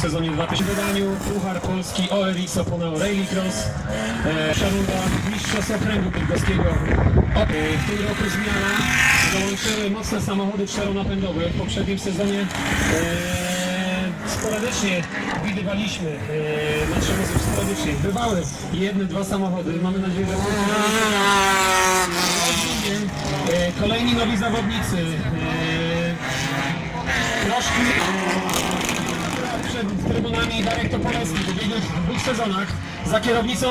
sezonie 2000 wydaniu Puchar Polski ORX Oponeo Rallycross. Szarunda mistrzostw okręgu bydgoskiego. W tym roku zmiana. Dołączyły mocne samochody czteronapędowe. W poprzednim sezonie sporadycznie widywaliśmy, sporadycznie bywały jedne, dwa samochody. Mamy nadzieję, że kolejni nowi zawodnicy. Troszkę przed trybunami Darek Topolewski w dwóch sezonach za kierownicą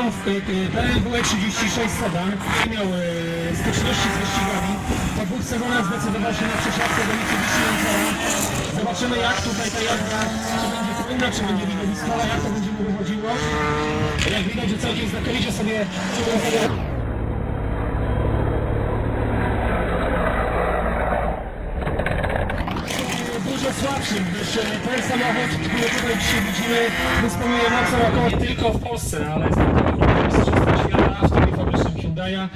BMW 36 Sedan. Miał styczności z wyścigami. Po dwóch sezonach zdecydował się na przesiadkę do Mitsubishi Lancera. Zobaczymy, jak tutaj ta jazda, czy będzie płynna, czy będzie widowiskowa, jak to będzie mu wychodziło. Jak widać, że całkiem znakomicie sobie dużo słabszym, gdyż ten samochód, który tutaj dzisiaj widzimy, dysponuje mocą około nie tylko w Polsce, ale startował w Mistrzostwach Świata w studiu fabrycznym Hyundai'a.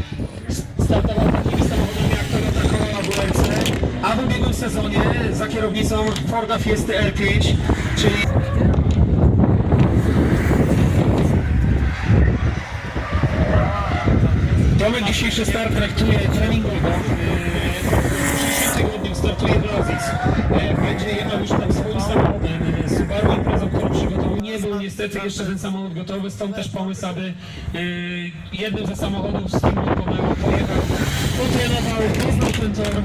Startował takimi samochodami jak Toyota Corolla WRC, a w ubiegłym sezonie za kierownicą Forda Fiesty R5, czyli Tomek dzisiejszy start traktuje treningowo. W przyszłym tygodniu startuje w Lozic. Będzie jechał już tam swoim samochodem. Subaru Impreza, którą przygotował. Nie był niestety jeszcze ten samochód gotowy, stąd też pomysł, aby jednym ze samochodów z teamu Oponeo pojechał, potrenował, poznał ten tor,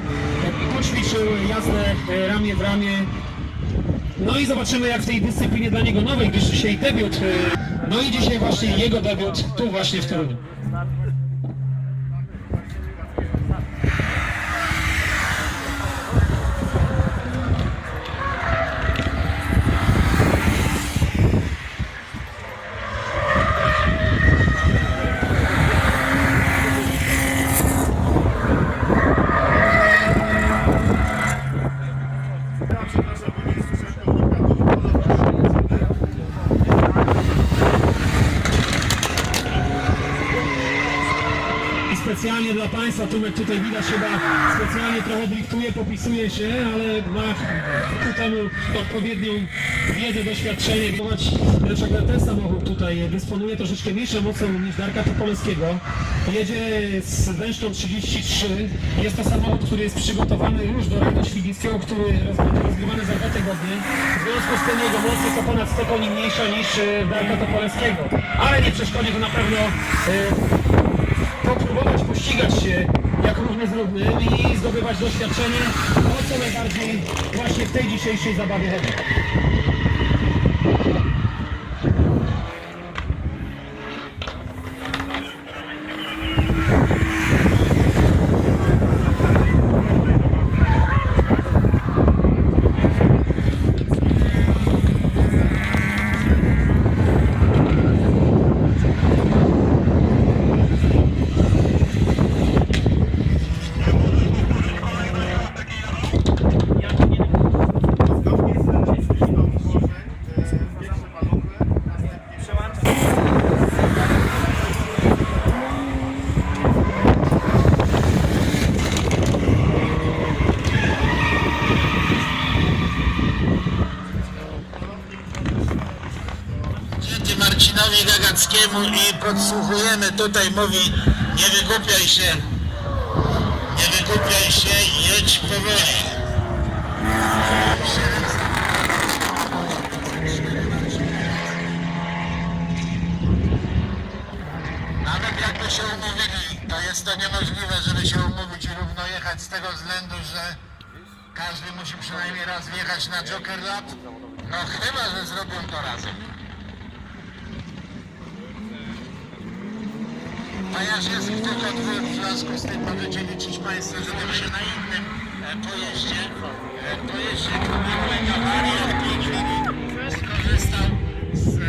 poćwiczył jazdę ramię w ramię. No i zobaczymy, jak w tej dyscyplinie dla niego nowej, gdyż dzisiaj debiut. No i dzisiaj właśnie jego debiut tu właśnie w Toruniu. Specjalnie dla Państwa, Tumek tutaj widać chyba specjalnie trochę driftuje, popisuje się, ale ma tutaj odpowiednią wiedzę, doświadczenie. Dlaczego ten samochód tutaj dysponuje troszeczkę mniejszą mocą niż Darka Topolewskiego. Jedzie z wężką 33. Jest to samochód, który jest przygotowany już do rajdu świdnickiego, który będzie rozgrywany za 2 tygodnie. W związku z tym jego moc jest o ponad 100 koni mniejsza niż Darka Topolewskiego. Ale nie przeszkodzi to na pewno popróbować pościgać się jak równy z równym i zdobywać doświadczenie, o co najbardziej właśnie w tej dzisiejszej zabawie chodzi. Marcinowi Gagackiemu i podsłuchujemy, tutaj mówi: nie wygłupiaj się, jedź powoli. Nawet jakby się umówili, to jest to niemożliwe, żeby się umówić i równo jechać z tego względu, że każdy musi przynajmniej raz wjechać na Joker Lab, no chyba, że zrobią to razem. Ponieważ jest ich tylko dwóch, w związku z tym możecie liczyć Państwo, że to się na innym pojeździe, który ulega awarii, w tej chwili skorzystał z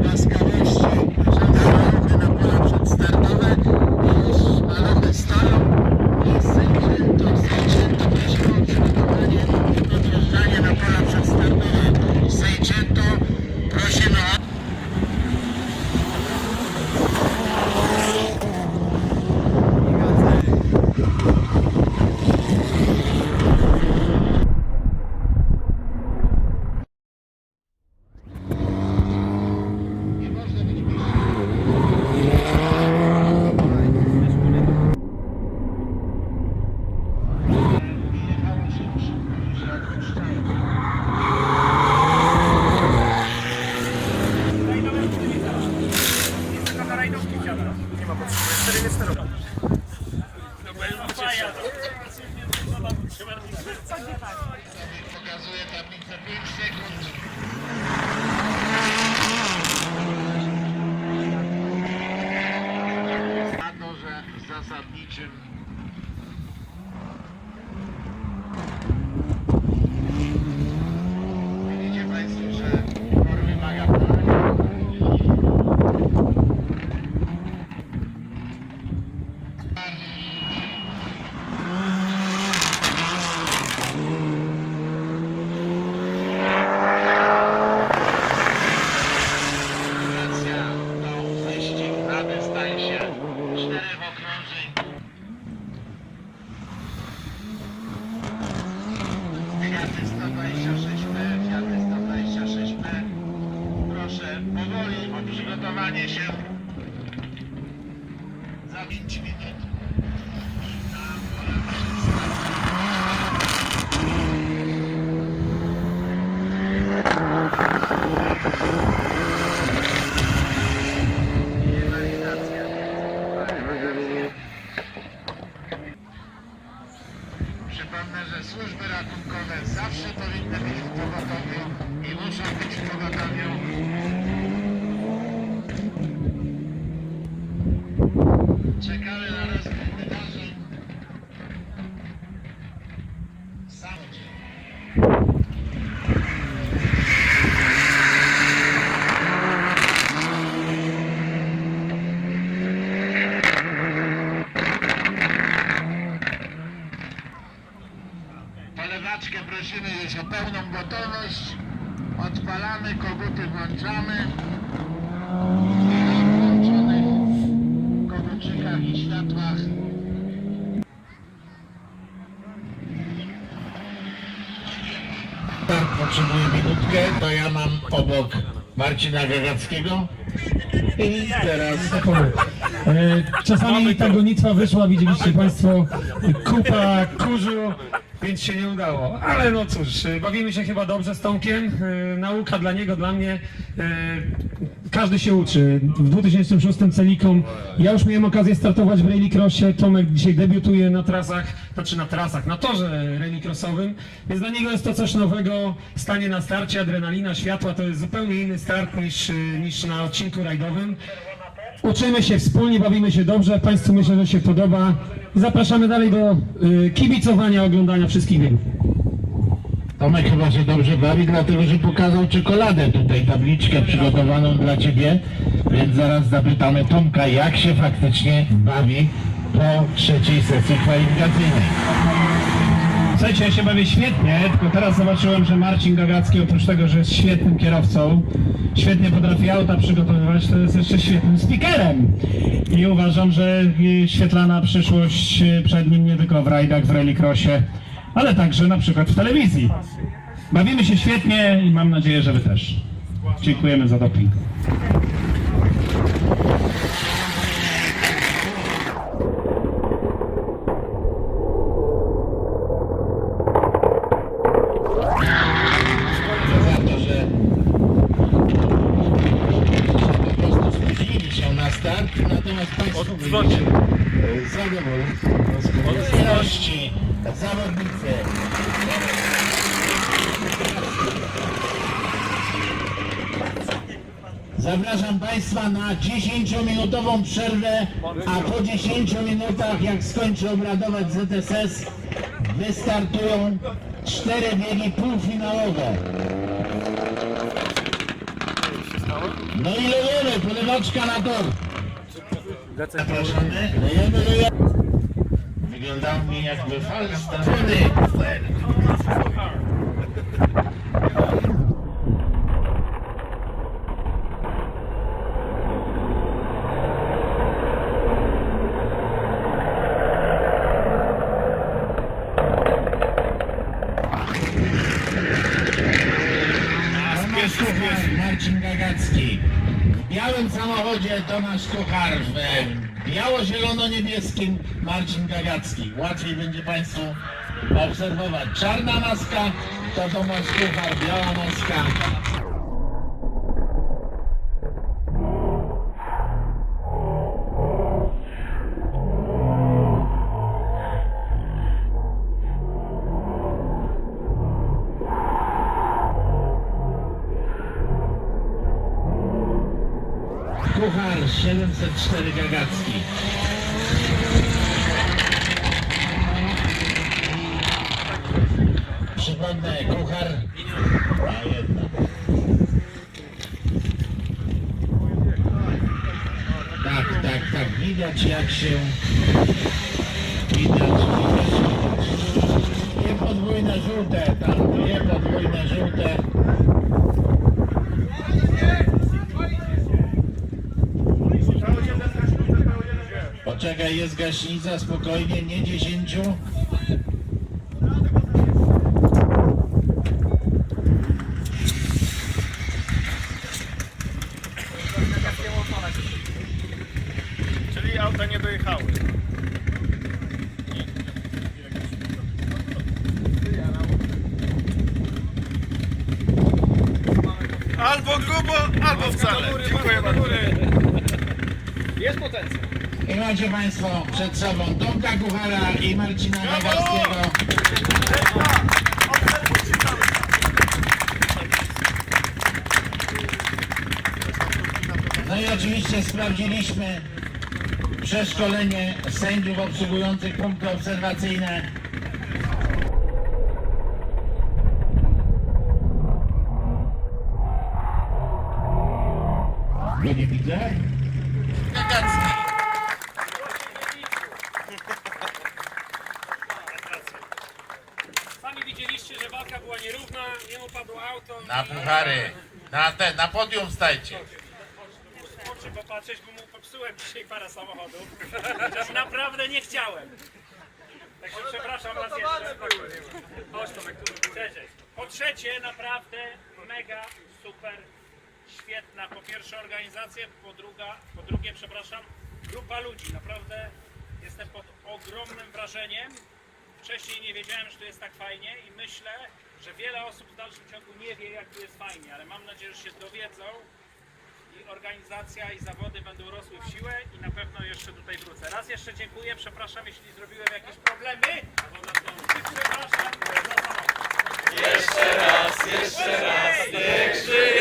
łaskawości rządu na pola przedstartowe. Już maluchy stoją, jest zajęto, prosimy o przygotowanie i podjeżdżanie na pola przedstartowe. Zajęto, prosimy o Widzicie Państwo, że tor wymaga paliwa. To wyścig na dystansie 4 okrążeń. Fiaty 126P, Fiaty 126P. Proszę powoli o przygotowanie się za 5 minut. Przypomnę, że służby ratunkowe zawsze powinny być w pogotowiu i muszą być w pogotowiu. Czekamy na rozwój wydarzeń w samochodzie. Polewaczkę prosimy już o pełną gotowość. Odpalamy, koguty włączamy. Na włączonych koguczykach i światłach. Tak, potrzebuję minutkę, to ja mam obok Marcina Gagackiego. I teraz Czasami ta gonitwa wyszła, widzieliście Państwo, kupa kurzu, więc się nie udało. Ale no cóż, bawimy się chyba dobrze z Tomkiem. Nauka dla niego, dla mnie. Każdy się uczy. W 2006 Celiką ja już miałem okazję startować w rallycrossie. Tomek dzisiaj debiutuje na trasach, na torze rallycrossowym. Więc dla niego jest to coś nowego. Stanie na starcie, adrenalina, światła, to jest zupełnie inny start niż na odcinku rajdowym. Uczymy się wspólnie, bawimy się dobrze. Państwu myślę, że się podoba. Zapraszamy dalej do kibicowania, oglądania wszystkich biegów. Tomek chyba się dobrze bawi, dlatego że pokazał czekoladę tutaj, tabliczkę przygotowaną dla Ciebie, więc zaraz zapytamy Tomka, jak się faktycznie bawi po trzeciej sesji kwalifikacyjnej. Słuchajcie, ja się bawię świetnie, tylko teraz zobaczyłem, że Marcin Gagacki oprócz tego, że jest świetnym kierowcą, świetnie potrafi auta przygotowywać, to jest jeszcze świetnym speakerem. I uważam, że świetlana przyszłość przed nim nie tylko w rajdach, w rallycrossie, ale także na przykład w telewizji. Bawimy się świetnie i mam nadzieję, że Wy też. Dziękujemy za doping. Za to, że po prostu spóźnili się na start, natomiast Państwo byli zadowoleni z skuteczności zawodnicy. Zapraszam Państwa na 10-minutową przerwę, a po 10 minutach, jak skończy obradować ZSS, wystartują 4 biegi półfinałowe. No i lejemy, polewaczka na tor. Zapraszamy, lejemy. Wyglądał mi jakby Falstaff. Marcin Gagacki. W białym samochodzie Tomasz Kuchar, w biało-zielono-niebieskim Marcin Gagacki. Łatwiej będzie Państwu obserwować. Czarna maska to Tomasz Kuchar, biała maska. Kuchar 704 Gagacki. wodne, kuchar. A jedna. Tak, widać jak się... Widać. Nie podwójne żółte, tam nie podwójne żółte. Poczekaj, jest gaśnica, spokojnie, nie 10. Czyli auta nie dojechały. Albo grubo, albo wcale. Dziękuję bardzo. Jest potencjał. I macie Państwo przed sobą Tomka Kuchara i Marcina Nagarskiego. No i oczywiście sprawdziliśmy przeszkolenie sędziów obsługujących punkty obserwacyjne. Go nie widzę. Sami widzieliście, że walka była nierówna, nie upadło auto. Na puchary, na podium stajcie. Muszę popatrzeć, bo mu popsułem dzisiaj parę samochodów. Chociaż naprawdę nie chciałem. Także przepraszam raz jeszcze. Chodź Tomek, tu cześć. Po trzecie, naprawdę mega, super, świetna. Po pierwsze organizacja, po drugie, przepraszam, grupa ludzi. Naprawdę jestem pod ogromnym wrażeniem. Wcześniej nie wiedziałem, że tu jest tak fajnie i myślę, że wiele osób w dalszym ciągu nie wie, jak tu jest fajnie, ale mam nadzieję, że się dowiedzą i organizacja i zawody będą rosły w siłę i na pewno jeszcze tutaj wrócę. Raz jeszcze dziękuję, przepraszam, jeśli zrobiłem jakieś problemy. Przepraszam. Jeszcze raz, niech żyje!